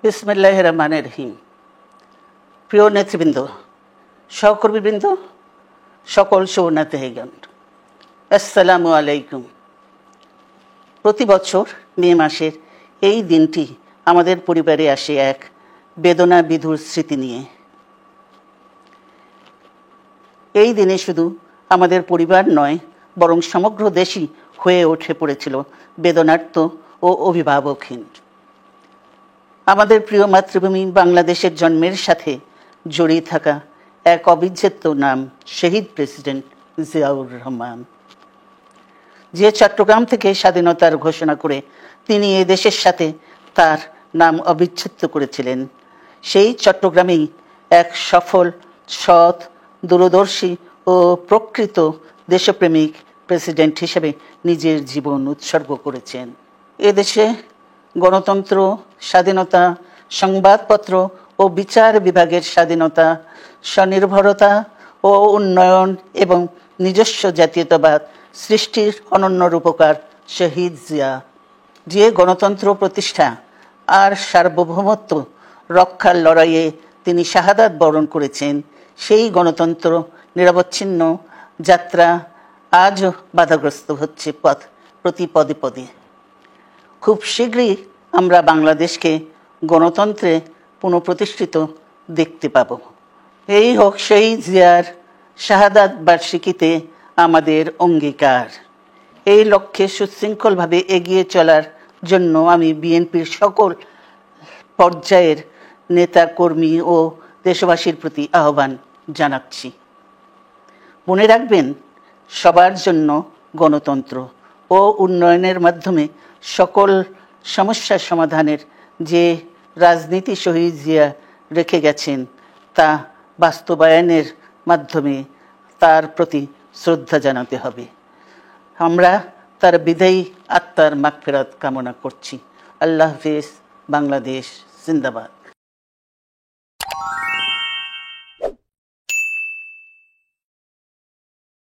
বিসমিল্লাহির রহমানির রহিম। প্রিয় নেতৃবৃন্দ, সহকর্মীবৃন্দ, সকল শরণার্থীগণ, আসসালামু আলাইকুম। প্রতি বছর মে মাসের এই দিনটি আমাদের পরিবারে আসে এক বেদনা বিধুর স্মৃতি নিয়ে। এই দিনে শুধু আমাদের পরিবার নয়, বরং সমগ্র দেশই হয়ে উঠে পড়েছিল বেদনার্ত ও অভিভাবকহীন। আমাদের প্রিয় মাতৃভূমি বাংলাদেশের জন্মের সাথে জড়িয়ে থাকা এক অবিচ্ছেদ্য নাম শহীদ প্রেসিডেন্ট জিয়াউর রহমান, যে চট্টগ্রাম থেকে স্বাধীনতার ঘোষণা করে তিনি এ দেশের সাথে তার নাম অবিচ্ছেদ্য করেছিলেন। সেই চট্টগ্রামেই এক সফল, সৎ, দূরদর্শী ও প্রকৃত দেশপ্রেমিক প্রেসিডেন্ট হিসেবে নিজের জীবন উৎসর্গ করেছেন। এদেশে গণতন্ত্র, স্বাধীনতা, সংবাদপত্র ও বিচার বিভাগের স্বাধীনতা, স্বনির্ভরতা ও উন্নয়ন এবং নিজস্ব জাতীয়তাবাদ সৃষ্টির অনন্য রূপকার শহীদ জিয়া, যে গণতন্ত্র প্রতিষ্ঠা আর সার্বভৌমত্ব রক্ষার লড়াইয়ে তিনি শাহাদাত বরণ করেছেন, সেই গণতন্ত্র নিরবচ্ছিন্ন যাত্রা আজও বাধাগ্রস্ত হচ্ছে প্রতি পদে পদে। খুব শীঘ্রই আমরা বাংলাদেশকে গণতন্ত্রে পুনঃপ্রতিষ্ঠিত দেখতে পাব। এই হোক শহীদ জিয়ার শাহাদাত বার্ষিকীতে আমাদের অঙ্গীকার। এই লক্ষ্যে সুশৃঙ্খলভাবে এগিয়ে চলার জন্য আমি বিএনপির সকল পর্যায়ের নেতা কর্মী ও দেশবাসীর প্রতি আহ্বান জানাচ্ছি। মনে রাখবেন, সবার জন্য গণতন্ত্র ও উন্নয়নের মাধ্যমে সকল সমস্যার সমাধানের যে রাজনীতি শহীদ জিয়া রেখে গেছেন, তা বাস্তবায়নের মাধ্যমে তার প্রতি শ্রদ্ধা জানাতে হবে। আমরা তার বিদায়ী আত্মার মাগফিরাত কামনা করছি। আল্লাহ হাফেজ। বাংলাদেশ জিন্দাবাদ।